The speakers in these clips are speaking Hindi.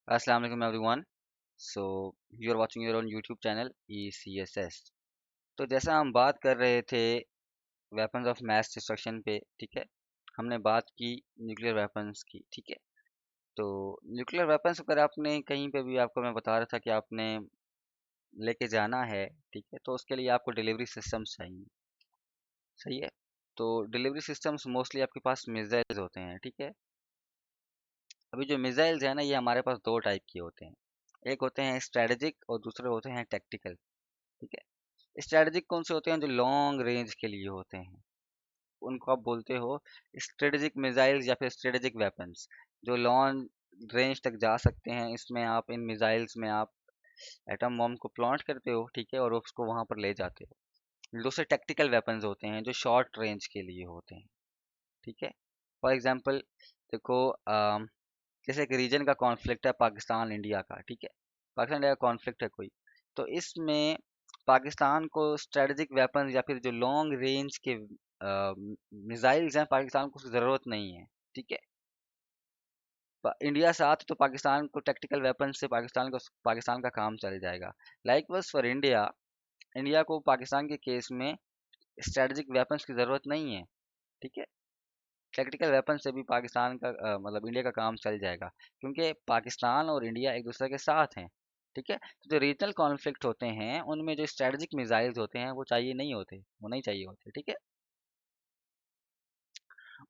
Assalamu alaikum everyone. So you are watching your own YouTube channel ECSS. तो जैसा हम बात कर रहे थे वेपन्स ऑफ मैस डिस्ट्रक्शन पे, ठीक है। हमने बात की न्यूक्लियर वेपन्स की, ठीक है। तो न्यूक्लियर वेपन्स अगर आपने कहीं पे भी, आपको मैं बता रहा था कि आपने लेके जाना है, ठीक है, तो उसके लिए आपको डिलीवरी सिस्टम्स चाहिए। सही है। तो डिलीवरी सिस्टम्स मोस्टली आपके पास मिसाइल्स होते हैं, ठीक है। अभी जो मिसाइल्स है ना, ये हमारे पास दो टाइप के होते हैं। एक होते हैं स्ट्रेटेजिक और दूसरे होते हैं टैक्टिकल, ठीक है। स्ट्रेटेजिक कौन से होते हैं? जो लॉन्ग रेंज के लिए होते हैं, उनको आप बोलते हो स्ट्रेटेजिक मिसाइल्स या फिर स्ट्रेटेजिक वेपन्स। जो लॉन्ग रेंज तक जा सकते हैं, इसमें आप इन मिसाइल्स में आप एटम बॉम्ब को प्लांट करते हो, ठीक है, और उसको वहां पर ले जाते हो। दूसरे टैक्टिकल वेपन्स होते हैं जो शॉर्ट रेंज के लिए होते हैं, ठीक है। फॉर एग्जांपल देखो, जैसे एक रीजन का कॉन्फ्लिक्ट है पाकिस्तान इंडिया का, ठीक है। पाकिस्तान इंडिया का कॉन्फ्लिक्ट है कोई, तो इसमें पाकिस्तान को स्ट्रेटेजिक वेपन या फिर जो लॉन्ग रेंज के मिसाइल्स हैं, पाकिस्तान को उसकी ज़रूरत नहीं है, ठीक है। इंडिया साथ तो पाकिस्तान को टैक्टिकल वेपन से पाकिस्तान का काम चल जाएगा। Like was for India, India को पाकिस्तान के केस में स्ट्रेटेजिक वेपन्स की ज़रूरत नहीं है, ठीक है। टैक्टिकल वेपन से भी पाकिस्तान का मतलब इंडिया का काम चल जाएगा, क्योंकि पाकिस्तान और इंडिया एक दूसरे के साथ हैं, ठीक है। तो जो रीजनल कॉन्फ्लिक्ट होते हैं, उनमें जो स्ट्रेटजिक मिसाइल्स होते हैं वो चाहिए नहीं होते, वो नहीं चाहिए होते, ठीक है।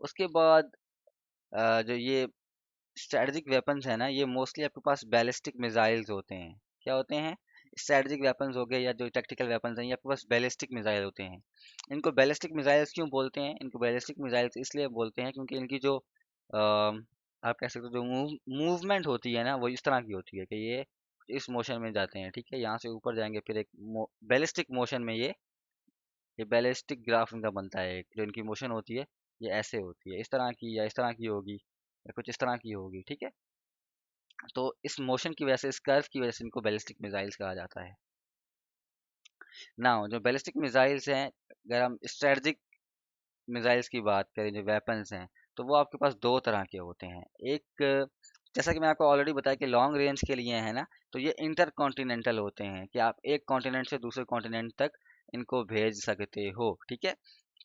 उसके बाद जो ये स्ट्रेटजिक वेपन्स है ना, ये मोस्टली आपके पास बैलिस्टिक मिसाइल्स होते हैं। क्या होते हैं? स्ट्रेटजिक वेपन्स हो गए या जो टैक्टिकल वेपन्स हैं, ये आपके पास बैलिस्टिक मिसाइल होते हैं। इनको बैलिस्टिक मिसाइल्स क्यों बोलते हैं? इनको बैलिस्टिक मिसाइल्स इसलिए बोलते हैं क्योंकि इनकी जो आप कह सकते हो जो मूवमेंट होती है ना, वो इस तरह की होती है कि ये इस मोशन में जाते हैं, ठीक है। यहाँ से ऊपर जाएंगे, फिर एक बैलिस्टिक मोशन में ये बैलिस्टिक ग्राफ इनका बनता है। एक जो इनकी मोशन होती है, ये ऐसे होती है, इस तरह की या इस तरह की होगी या कुछ इस तरह की होगी, ठीक है। तो इस मोशन की वजह से, इस कर्व की वजह से इनको बैलिस्टिक मिसाइल्स कहा जाता है। ना जो बैलिस्टिक मिसाइल्स हैं, अगर हम स्ट्रेटजिक मिसाइल्स की बात करें, जो वेपन्स हैं, तो वो आपके पास दो तरह के होते हैं। एक, जैसा कि मैं आपको ऑलरेडी बताया कि लॉन्ग रेंज के लिए है ना, तो ये इंटर कॉन्टिनेंटल होते हैं कि आप एक कॉन्टिनेंट से दूसरे कॉन्टिनेंट तक इनको भेज सकते हो, ठीक है।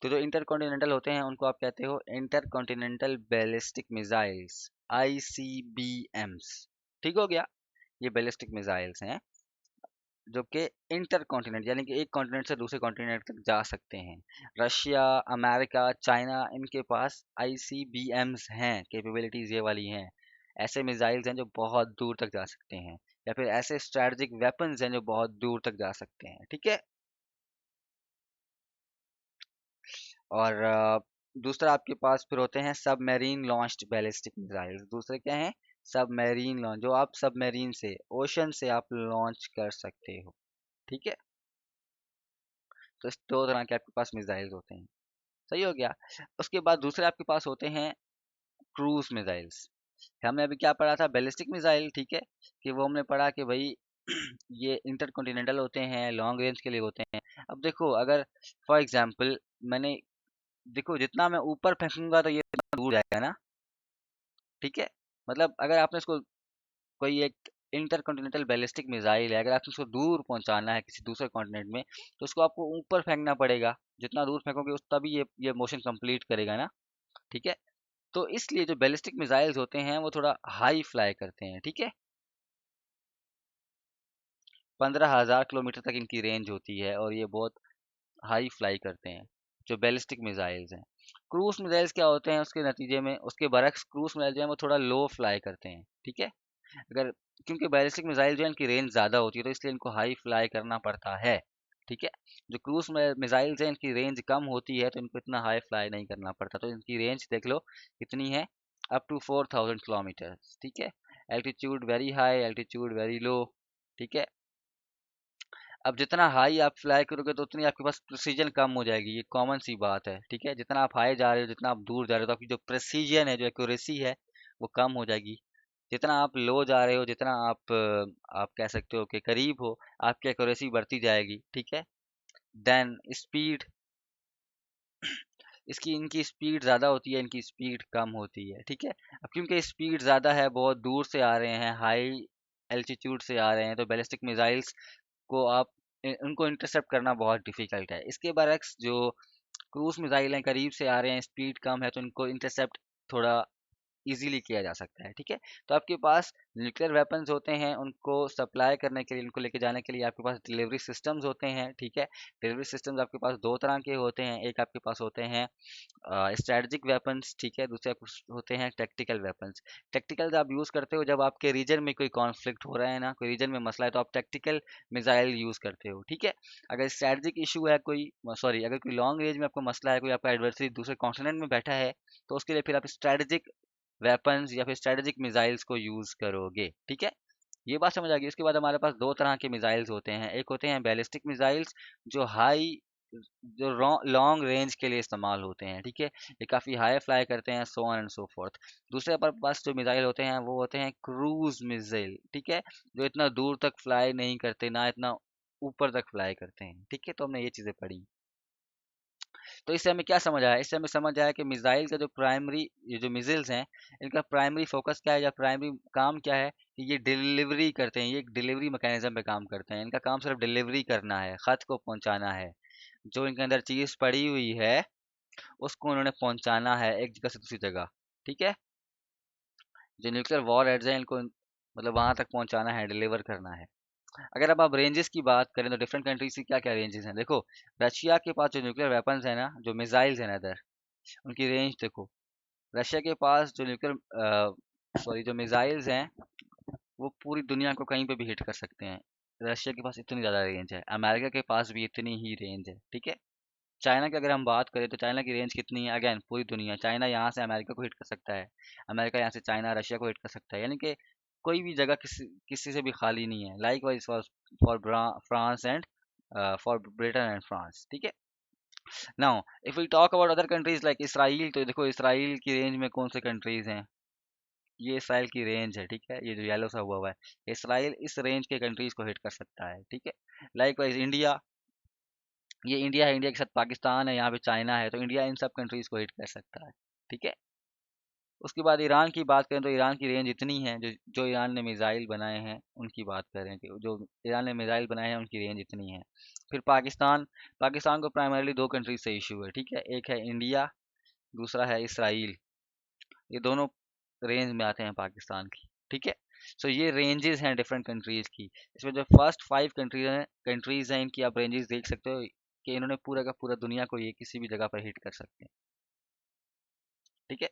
तो जो इंटर कॉन्टिनेंटल होते हैं उनको आप कहते हो inter continental ballistic missiles, ICBMs, ठीक हो गया। ये बैलिस्टिक मिसाइल्स हैं जो कि इंटर कॉन्टिनेंट यानी कि एक कॉन्टिनेंट से दूसरे कॉन्टिनेंट तक जा सकते हैं। रशिया, अमेरिका, चाइना, इनके पास ICBMs हैं, कैपेबिलिटीज ये वाली हैं। ऐसे मिसाइल्स हैं जो बहुत दूर तक जा सकते हैं, या फिर ऐसे स्ट्रेटजिक वेपन्स हैं जो बहुत दूर तक जा सकते हैं, ठीक है। और दूसरा आपके पास फिर होते हैं सबमरीन लॉन्च्ड बैलिस्टिक मिसाइल्स। दूसरे क्या हैं? सबमरीन लॉन्च, जो आप सबमरीन से, ओशन से आप लॉन्च कर सकते हो, ठीक है। तो इस दो तरह के आपके पास मिसाइल्स होते हैं। सही हो गया। उसके बाद दूसरे आपके पास होते हैं क्रूज मिसाइल्स। हमने अभी क्या पढ़ा था? बैलिस्टिक मिसाइल, ठीक है, कि वो हमने पढ़ा कि भाई ये इंटरकॉन्टिनेंटल होते हैं, लॉन्ग रेंज के लिए होते हैं। अब देखो, अगर फॉर एग्जांपल मैंने, देखो जितना मैं ऊपर फेंकूंगा तो ये उतना दूर जाएगा ना, ठीक है। मतलब अगर आपने इसको, कोई एक इंटरकॉन्टिनेंटल बैलिस्टिक मिसाइल है, अगर आपने उसको दूर पहुंचाना है किसी दूसरे कॉन्टिनेंट में, तो उसको आपको ऊपर फेंकना पड़ेगा। जितना दूर फेंकोगे उस तभी ये मोशन कंप्लीट करेगा ना, ठीक है। तो इसलिए जो बैलिस्टिक मिसाइल्स होते हैं वो थोड़ा हाई फ्लाई करते हैं, ठीक है। 15,000 किलोमीटर तक इनकी रेंज होती है और ये बहुत हाई फ्लाई करते हैं, जो बैलिस्टिक मिसाइल्स हैं। क्रूज मिसाइल्स क्या होते हैं उसके नतीजे में, उसके बरक्स क्रूज मिसाइल जो है वो थोड़ा लो फ्लाई करते हैं, ठीक है। अगर, क्योंकि बैलिस्टिक मिसाइल जो है इनकी रेंज ज़्यादा होती है, तो इसलिए इनको हाई फ्लाई करना पड़ता है, ठीक है। जो क्रूज मिसाइल्स हैं, इनकी रेंज कम होती है, तो इनको इतना हाई फ्लाई नहीं करना पड़ता। तो इनकी रेंज देख लो कितनी है, अप टू 4,000 किलोमीटर, ठीक है। Altitude very high, altitude very low, ठीक है। अब जितना हाई आप फ्लाई करोगे तो उतनी आपके पास प्रेसिजन कम हो जाएगी, ये कॉमन सी बात है, ठीक है। जितना आप हाई जा रहे हो, जितना आप दूर जा रहे हो, तो आपकी जो प्रेसिजन है, जो एक्यूरेसी है, वो कम हो जाएगी। जितना आप लो जा रहे हो, जितना आप कह सकते हो कि करीब हो, आपकी एक्यूरेसी बढ़ती जाएगी, ठीक है। देन स्पीड, इसकी इनकी स्पीड ज़्यादा होती है, इनकी स्पीड कम होती है, ठीक है। अब क्योंकि स्पीड ज़्यादा है, बहुत दूर से आ रहे हैं, हाई एल्टीट्यूड से आ रहे हैं, तो बैलिस्टिक मिसाइल्स को आप उनको इंटरसेप्ट करना बहुत डिफिकल्ट है। इसके बरक्स जो क्रूज मिसाइल हैं, करीब से आ रहे हैं, स्पीड कम है, तो इनको इंटरसेप्ट थोड़ा इजीली किया जा सकता है, ठीक है। तो आपके पास न्यूक्लियर वेपन्स होते हैं, उनको सप्लाई करने के लिए, उनको लेके जाने के लिए आपके पास डिलीवरी सिस्टम्स होते हैं, ठीक है। डिलीवरी सिस्टम्स आपके पास दो तरह के होते हैं, एक आपके पास होते हैं स्ट्रेटजिक वेपन्स, ठीक है, दूसरे कुछ होते हैं टैक्टिकल वेपन्स। टैक्टिकल आप यूज़ करते हो जब आपके रीजन में कोई कॉन्फ्लिक्ट हो रहा है ना, कोई रीजन में मसला है, तो आप टैक्टिकल मिसाइल यूज़ करते हो, ठीक है। अगर स्ट्रेटजिक इशू है कोई, सॉरी, अगर कोई लॉन्ग रेंज में आपको मसला है, कोई आपका एडवर्सरी दूसरे कॉन्टिनेंट में बैठा है, तो उसके लिए फिर आप स्ट्रेटजिक वेपन्स या फिर स्ट्रेटेजिक मिसाइल्स को यूज़ करोगे, ठीक है। ये बात समझ आ गई। उसके बाद हमारे पास दो तरह के मिसाइल्स होते हैं, एक होते हैं बैलिस्टिक मिसाइल्स जो हाई, जो लॉन्ग रेंज के लिए इस्तेमाल होते हैं, ठीक है। ये काफ़ी हाई फ्लाई करते हैं, so on and so fourth. दूसरे पर पास जो मिसाइल होते हैं वो होते हैं क्रूज मिसाइल, ठीक है, जो इतना दूर तक फ्लाई नहीं करते, ना इतना ऊपर तक फ्लाई करते हैं, ठीक है। तो हमने ये चीज़ें पढ़ी। तो इससे हमें क्या समझ आया? इससे हमें समझ आया कि मिसाइल का जो प्राइमरी, ये जो मिसाइल्स हैं, इनका प्राइमरी फोकस क्या है या प्राइमरी काम क्या है कि ये डिलीवरी करते हैं, ये एक डिलीवरी मैकेनिज्म पे काम करते हैं। इनका काम सिर्फ डिलीवरी करना है, खत को पहुंचाना है। जो इनके अंदर चीज़ पड़ी हुई है उसको उन्होंने पहुंचाना है एक जगह से दूसरी जगह, ठीक है। जो न्यूक्लियर वॉर हेड्स हैं इनको मतलब वहां तक पहुंचाना है, डिलीवर करना है। अगर अब आप रेंजेस की बात करें तो डिफरेंट कंट्रीज की क्या क्या रेंजेस हैं, देखो। रशिया के पास जो न्यूक्लियर वेपन्स है ना, जो मिसाइल्स हैं ना इधर, उनकी रेंज देखो। रशिया के पास जो न्यूक्लियर, सॉरी, जो मिसाइल्स हैं वो पूरी दुनिया को कहीं पे भी हिट कर सकते हैं। रशिया के पास इतनी ज़्यादा रेंज है, अमेरिका के पास भी इतनी ही रेंज है, ठीक है। चाइना की अगर हम बात करें तो चाइना की रेंज कितनी है, अगेन पूरी दुनिया। चाइना यहाँ से अमेरिका को हिट कर सकता है, अमेरिका यहाँ से चाइना रशिया को हिट कर सकता है, यानी कि कोई भी जगह किसी किसी से भी खाली नहीं है। Likewise for for France and for Britain and France, ठीक है। Now if we talk about other countries like Israel, तो देखो इसराइल की रेंज में कौन से कंट्रीज हैं। ये इसराइल की रेंज है, ठीक है, ये जो येलो सा हुआ है, इसराइल इस रेंज के कंट्रीज को हिट कर सकता है, ठीक है। लाइक वाइज इंडिया, ये इंडिया है, इंडिया के साथ पाकिस्तान है, यहाँ पे चाइना है, तो इंडिया इन सब कंट्रीज को हिट कर सकता है, ठीक है। उसके बाद ईरान की बात करें तो ईरान की रेंज इतनी है, जो जो ईरान ने मिसाइल बनाए हैं उनकी बात करें कि जो ईरान ने मिसाइल बनाए हैं उनकी रेंज इतनी है। फिर पाकिस्तान, पाकिस्तान को प्राइमरली दो कंट्रीज से इशू है, ठीक है, एक है इंडिया, दूसरा है इसराइल। ये दोनों रेंज में आते हैं पाकिस्तान की, ठीक है। सो ये रेंजेस हैं डिफरेंट कंट्रीज की। इसमें जो फर्स्ट 5 कंट्रीज हैं इनकी आप रेंजेस देख सकते हो कि इन्होंने पूरा का पूरा दुनिया को ये किसी भी जगह पर हिट कर सकते हैं, ठीक है।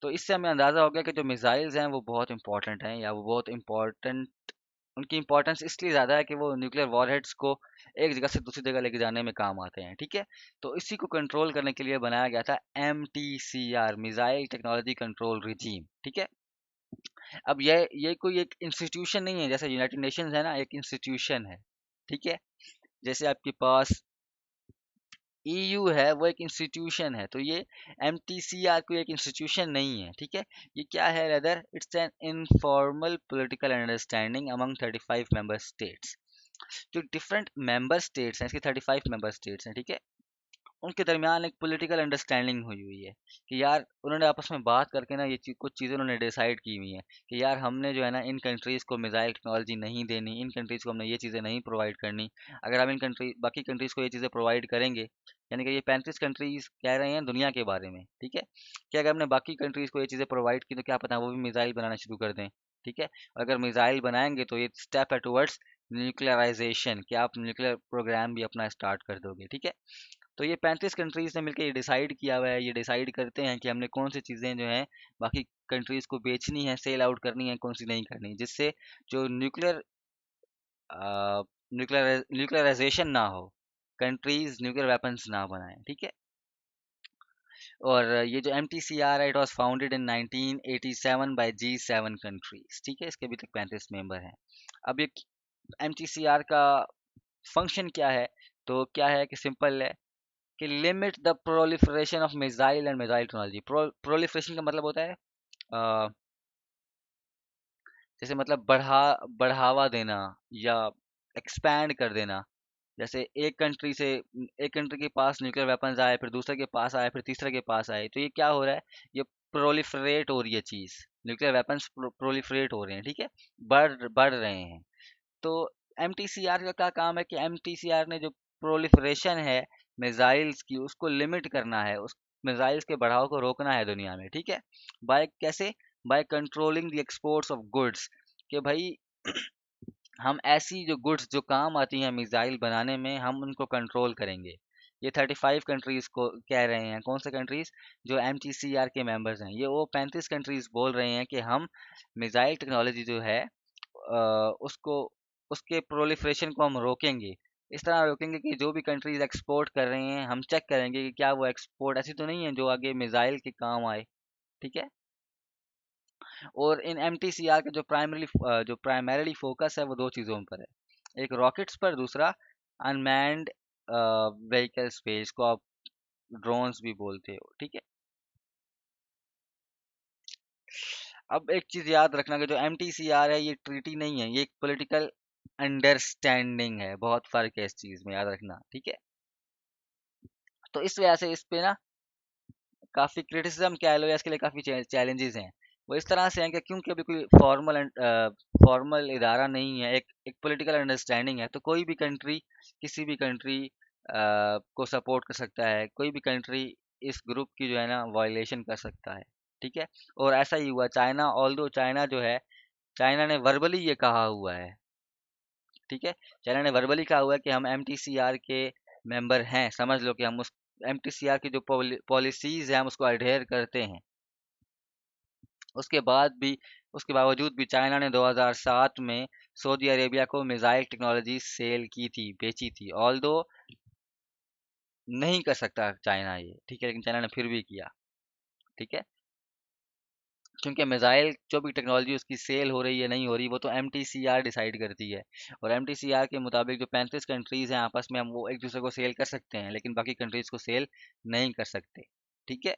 तो इससे हमें अंदाज़ा हो गया कि जो मिसाइल्स हैं वो बहुत इंपॉर्टेंट हैं, या वो बहुत इंपॉर्टेंट, उनकी इंपॉर्टेंस इसलिए ज़्यादा है कि वो न्यूक्लियर वॉरहेड्स को एक जगह से दूसरी जगह लेके जाने में काम आते हैं, ठीक है। तो इसी को कंट्रोल करने के लिए बनाया गया था MTCR, missile technology control regime, ठीक है। अब ये कोई एक इंस्टीट्यूशन नहीं है, जैसे यूनाइटेड नेशंस है ना, एक इंस्टीट्यूशन है, ठीक है। जैसे आपके पास EU है, वो एक इंस्टीट्यूशन है, तो ये MTCR कोई एक इंस्टीट्यूशन नहीं है, ठीक है। ये क्या है, rather it's an informal political understanding among 35 member states. जो डिफरेंट मेंबर स्टेट्स हैं, इसके 35 मेंबर स्टेट्स हैं, ठीक है, उनके दरमियान एक पॉलिटिकल अंडरस्टैंडिंग हुई हुई है कि यार उन्होंने आपस में बात करके ना कुछ चीज़ें उन्होंने डिसाइड की हुई हैं कि यार हमने जो है ना इन कंट्रीज़ को मिसाइल टेक्नोलॉजी नहीं देनी, इन कंट्रीज़ को हमने ये चीज़ें नहीं प्रोवाइड करनी। अगर हम इन कंट्री बाकी कंट्रीज़ को ये चीज़ें प्रोवाइड करेंगे, यानी कि ये 35 कंट्रीज़ कह रहे हैं दुनिया के बारे में, ठीक है, कि अगर हमने बाकी कंट्रीज़ को ये चीज़ें प्रोवाइड की तो क्या पता वो भी मिसाइल बनाना शुरू कर दें, ठीक है। और अगर मिसाइल बनाएंगे तो ये स्टेप है टुवर्ड्स न्यूक्लियराइजेशन, कि आप न्यूक्लियर प्रोग्राम भी अपना स्टार्ट कर दोगे, ठीक है। तो ये 35 कंट्रीज ने मिलकर ये डिसाइड किया हुआ है, ये डिसाइड करते हैं कि हमने कौन सी चीज़ें जो हैं बाकी कंट्रीज को बेचनी है, सेल आउट करनी है, कौन सी नहीं करनी, जिससे जो न्यूक्लियराइजेशन ना हो, कंट्रीज न्यूक्लियर वेपन्स ना बनाएं, ठीक है। और ये जो MTCR है, it was founded in 1987 by G7 countries, ठीक है, इसके अभी तक 35 मेंबर हैं। अब ये MTCR का फंक्शन क्या है, तो क्या है कि सिंपल है कि limit the proliferation of missile and missile technology. Proliferation का मतलब होता है अ, जैसे मतलब बढ़ावा देना या एक्सपैंड कर देना, जैसे एक कंट्री के पास न्यूक्लियर वेपन्स आए, फिर दूसरे के पास आए, फिर तीसरे के पास आए, तो ये क्या हो रहा है, ये प्रोलिफरेट हो रही है चीज, न्यूक्लियर वेपन्स प्रोलिफरेट हो रहे हैं, ठीक है, बढ़ बढ़ रहे हैं। तो एमटीसीआर का क्या काम है कि एमटीसीआर ने जो प्रोलिफरेशन है मिसाइल्स की, उसको लिमिट करना है, उस मिसाइल्स के बढ़ाव को रोकना है दुनिया में, ठीक है। बाय कैसे? By controlling the exports of goods, कि भाई हम ऐसी जो गुड्स जो काम आती हैं मिसाइल बनाने में, हम उनको कंट्रोल करेंगे। ये 35 कंट्रीज को कह रहे हैं, कौन से कंट्रीज? जो एमटीसीआर के मेंबर्स हैं, ये वो 35 कंट्रीज बोल रहे हैं कि हम मिसाइल टेक्नोलॉजी जो है उसको, उसके प्रोलिफरेशन को हम रोकेंगे। इस तरह रोकेंगे कि जो भी कंट्रीज एक्सपोर्ट कर रहे हैं, हम चेक करेंगे कि क्या वो एक्सपोर्ट ऐसी तो नहीं है जो आगे मिसाइल के काम आए, ठीक है। और इन एमटीसीआर का जो प्राइमरीली फोकस है वो दो चीज़ों पर है, एक रॉकेट्स पर, दूसरा अनमैन्ड व्हीकल स्पेस को आप ड्रोन्स भी बोलते हो, ठीक है। अब एक चीज़ याद रखना कि जो एमटीसीआर है ये ट्रीटी नहीं है, ये एक पॉलिटिकल अंडरस्टैंडिंग है, बहुत फर्क है इस चीज़ में, याद रखना, ठीक है। तो इस वजह से इस पे ना काफ़ी क्रिटिसिज्म कह लो, या इसके लिए काफ़ी चैलेंजेस हैं। वो इस तरह से हैं कि क्योंकि अभी कोई फॉर्मल इदारा नहीं है, एक पॉलिटिकल अंडरस्टैंडिंग है, तो कोई भी कंट्री किसी भी कंट्री को सपोर्ट कर सकता है, कोई भी कंट्री इस ग्रुप की जो है ना वायलेशन कर सकता है, ठीक है। और ऐसा ही हुआ, चाइना, ऑल्दो चाइना जो है, चाइना ने वर्बली ये कहा हुआ है, ठीक है। चाइना ने वर्बली कहा हुआ है कि हम एमटीसीआर के मेंबर हैं, समझ लो कि हम उस एमटीसीआर की जो पॉलिसीज है हम उसको अडेयर करते हैं। उसके बाद भी, उसके बावजूद भी चाइना ने 2007 में सऊदी अरेबिया को मिसाइल टेक्नोलॉजी सेल की थी, बेची थी, ऑल्दो नहीं कर सकता चाइना ये, ठीक है, लेकिन चाइना ने फिर भी किया, ठीक है। क्योंकि मिसाइल जो भी टेक्नोलॉजी उसकी सेल हो रही है नहीं हो रही, वो तो एमटीसीआर डिसाइड करती है। और एमटीसीआर के मुताबिक जो 35 कंट्रीज हैं आपस में, हम वो एक दूसरे को सेल कर सकते हैं, लेकिन बाकी कंट्रीज को सेल नहीं कर सकते, ठीक है।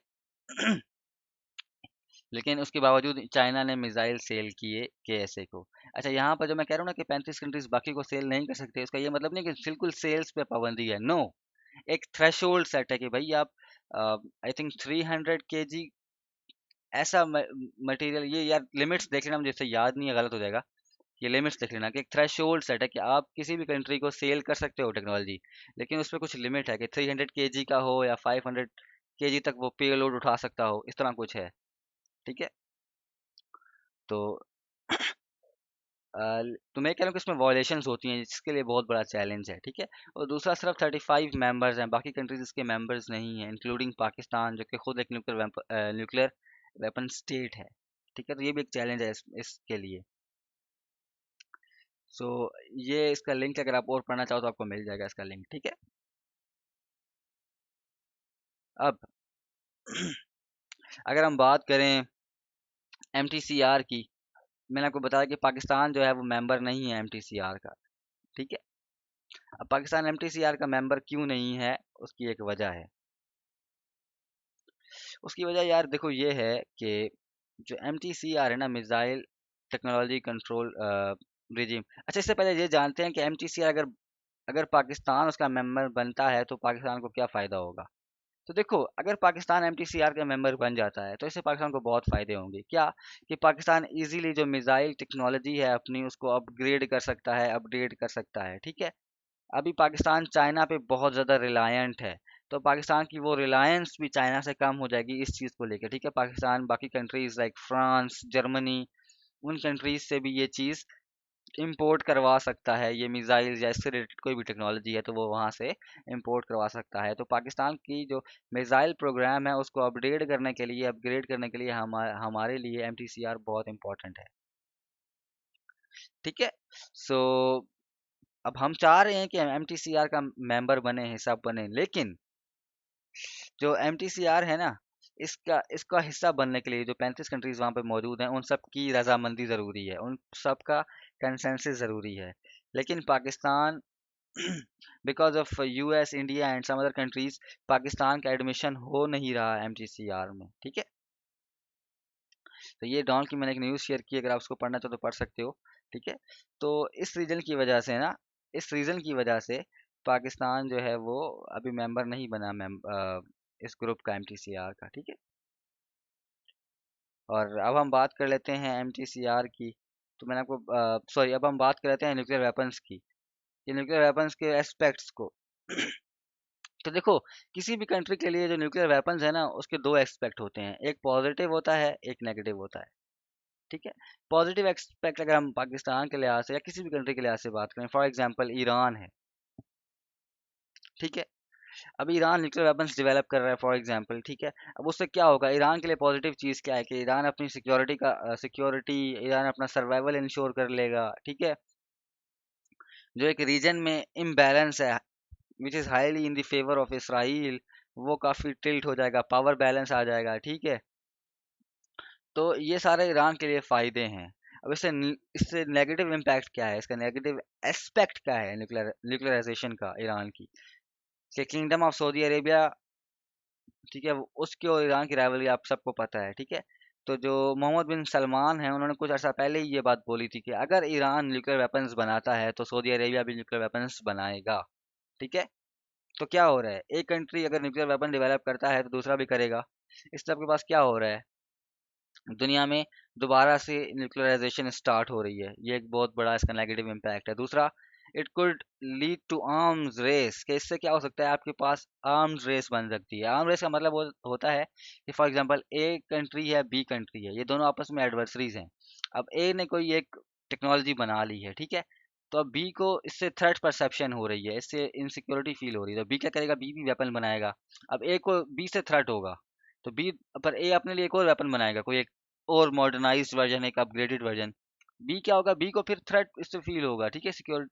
लेकिन उसके बावजूद चाइना ने मिसाइल सेल किए केएसए को। अच्छा, यहाँ पर जो मैं कह रहा हूँ ना कि 35 कंट्रीज बाकी को सेल नहीं कर सकते, उसका ये मतलब नहीं कि बिल्कुल सेल्स पे पाबंदी है, नो। एक थ्रेशोल्ड सेट है कि भाई आप, आई थिंक 300 kg ऐसा मटेरियल, ये यार लिमिट्स देख लेना, मुझे इससे याद नहीं है, गलत हो जाएगा। ये लिमिट्स देख लेना कि एक थ्रेशोल्ड सेट है कि आप किसी भी कंट्री को सेल कर सकते हो टेक्नोलॉजी, लेकिन उसमें कुछ लिमिट है कि 300 kg का हो या 500 kg तक वो पे लोड उठा सकता हो, इस तरह कुछ है, ठीक है। तो तो मैं कह रहा हूँ कि इसमें वॉयलेशंस होती हैं, जिसके लिए बहुत बड़ा चैलेंज है, ठीक है। और दूसरा, सिर्फ 35 मेंबर्स हैं, बाकी कंट्रीज इसके मेंबर्स नहीं हैं, इंक्लूडिंग पाकिस्तान, जो कि खुद एक न्यूक्लियर वेपन स्टेट है, ठीक है। तो ये भी एक चैलेंज है इसके लिए। सो ये इसका लिंक, अगर आप और पढ़ना चाहो तो आपको मिल जाएगा इसका लिंक, ठीक है। अब अगर हम बात करें एमटीसीआर की, मैंने आपको बताया कि पाकिस्तान जो है वो मेंबर नहीं है एमटीसीआर का, ठीक है। अब पाकिस्तान एमटीसीआर का मेंबर क्यों नहीं है, उसकी एक वजह है। उसकी वजह यार देखो ये है कि जो एमटीसीआर है ना, मिसाइल टेक्नोलॉजी कंट्रोल रिजीम। अच्छा, इससे पहले ये जानते हैं कि एमटीसीआर अगर अगर पाकिस्तान उसका मेंबर बनता है तो पाकिस्तान को क्या फ़ायदा होगा। तो देखो, अगर पाकिस्तान एमटीसीआर का मेंबर बन जाता है तो इससे पाकिस्तान को बहुत फ़ायदे होंगे, क्या? कि पाकिस्तान इजीली जो मिसाइल टेक्नोलॉजी है अपनी, उसको अपग्रेड कर सकता है, अपडेट कर सकता है, ठीक है। अभी पाकिस्तान चाइना पे बहुत ज़्यादा रिलायंट है, तो पाकिस्तान की वो रिलायंस भी चाइना से कम हो जाएगी इस चीज़ को लेकर, ठीक है। पाकिस्तान बाकी कंट्रीज़ लाइक फ्रांस, जर्मनी, उन कंट्रीज़ से भी ये चीज़ इंपोर्ट करवा सकता है, ये मिसाइल या इससे रिलेटेड कोई भी टेक्नोलॉजी है तो वो वहाँ से इंपोर्ट करवा सकता है। तो पाकिस्तान की जो मिसाइल प्रोग्राम है उसको अपग्रेड करने के लिए हमारे लिए एमटीसीआर बहुत इंपॉर्टेंट है, ठीक है। सो अब हम चाह रहे हैं कि एमटीसीआर का मेंबर बने, हिस्सा बने, लेकिन जो एमटीसीआर है ना, इसका इसका हिस्सा बनने के लिए जो 35 कंट्रीज वहाँ पे मौजूद हैं, उन सब की रजामंदी ज़रूरी है, उन सब का कंसेंसस ज़रूरी है। लेकिन Pakistan because of US, India and some other countries, Pakistan का एडमिशन हो नहीं रहा एमटीसीआर में, ठीक है। तो ये डॉन की मैंने एक न्यूज़ शेयर की, अगर आप उसको पढ़ना चाहो तो पढ़ सकते हो, ठीक है। तो इस रीजन की वजह से ना, इस रीजन की वजह से पाकिस्तान जो है वो अभी मेंबर नहीं बना इस ग्रुप का MTCR का, ठीक है। और अब हम बात कर लेते हैं MTCR की। तो मैंने आपको सॉरी, अब हम बात कर लेते हैं न्यूक्लियर वेपन्स की, ये न्यूक्लियर वेपन्स के एस्पेक्ट्स को। तो देखो, किसी भी कंट्री के लिए जो न्यूक्लियर वेपन्स है ना, उसके दो एस्पेक्ट होते हैं, एक पॉजिटिव होता है, एक नेगेटिव होता है, ठीक है। पॉजिटिव एक्सपेक्ट अगर हम पाकिस्तान के लिहाज से या किसी भी कंट्री के लिहाज से बात करें, फॉर एग्जांपल ईरान है, ठीक है। अब ईरान न्यूक्लियर वेपन्स डेवलप कर रहा है फॉर एग्जांपल, ठीक है। अब उससे क्या होगा, ईरान के लिए पॉजिटिव चीज़ क्या है कि ईरान अपनी सिक्योरिटी, ईरान अपना सर्वाइवल इंश्योर कर लेगा, ठीक है। जो एक रीजन में इम्बैलेंस है which is highly in the favour of Israel, वो काफ़ी टिल्ट हो जाएगा, पावर बैलेंस आ जाएगा, ठीक है। तो ये सारे ईरान के लिए फ़ायदे हैं। अब इससे नेगेटिव इम्पैक्ट क्या है, इसका नेगेटिव एस्पेक्ट क्या है न्यूक्लियराइजेशन का ईरान की, कि किंगडम ऑफ सऊदी अरेबिया, ठीक है, उसकी और ईरान की राइवलरी आप सबको पता है, ठीक है। तो जो मोहम्मद बिन सलमान हैं, उन्होंने कुछ अर्सा पहले ही ये बात बोली थी कि अगर ईरान न्यूक्लियर वेपन्स बनाता है तो सऊदी अरेबिया भी न्यूक्लियर वेपन्स बनाएगा, ठीक है। तो क्या हो रहा है, एक कंट्री अगर न्यूक्लियर वेपन डेवलप करता है तो दूसरा भी करेगा। इस सब के पास क्या हो रहा है, दुनिया में दोबारा से न्यूक्लियराइजेशन स्टार्ट हो रही है, ये एक बहुत बड़ा इसका नेगेटिव इम्पैक्ट है। दूसरा, it could lead to arms race, कि इससे क्या हो सकता है, आपके पास आर्म्स रेस बन सकती है। आर्म रेस का मतलब होता है कि फॉर एग्जांपल ए कंट्री है, बी कंट्री है, ये दोनों आपस में एडवर्सरीज हैं। अब ए ने कोई एक टेक्नोलॉजी बना ली है, ठीक है। तो अब बी को इससे थ्रेट परसेप्शन हो रही है, इससे इनसिक्योरिटी फील हो रही है, तो बी क्या करेगा, बी भी वेपन बनाएगा। अब ए को बी से थ्रेट होगा, तो बी पर ए अपने लिए एक और वेपन बनाएगा, कोई एक और मॉडर्नाइज्ड वर्जन, एक अपग्रेडेड वर्जन। बी क्या होगा, बी को फिर थ्रेट इससे फील होगा, ठीक है, सिक्योर।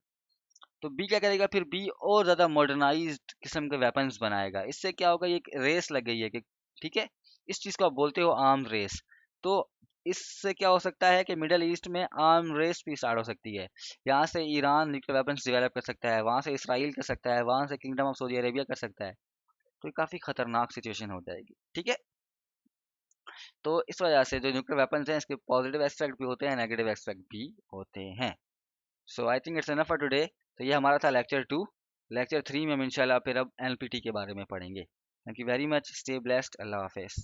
तो बी क्या करेगा, फिर बी और ज्यादा मॉडर्नाइज्ड किस्म के वेपन्स बनाएगा। इससे क्या होगा, ये एक रेस लग गई है कि, ठीक है, इस चीज को आप बोलते हो आर्म रेस। तो इससे क्या हो सकता है कि मिडल ईस्ट में आर्म रेस भी स्टार्ट हो सकती है। यहाँ से ईरान न्यूक्लियर वेपन्स डेवलप कर सकता है, वहां से इसराइल कर सकता है, वहां से किंगडम ऑफ सऊदी अरेबिया कर सकता है। तो ये काफी खतरनाक सिचुएशन हो जाएगी, ठीक है। तो इस वजह से जो न्यूक्लियर वेपन्स हैं, इसके पॉजिटिव एस्पेक्ट भी होते हैं, नेगेटिव एस्पेक्ट भी होते हैं। So I think it's enough for today. तो ये हमारा था लेक्चर 2। लेक्चर 3 में हम इंशाल्लाह फिर अब एनपीटी के बारे में पढ़ेंगे। Thank you very much, stay blessed, अल्लाह हाफिज़।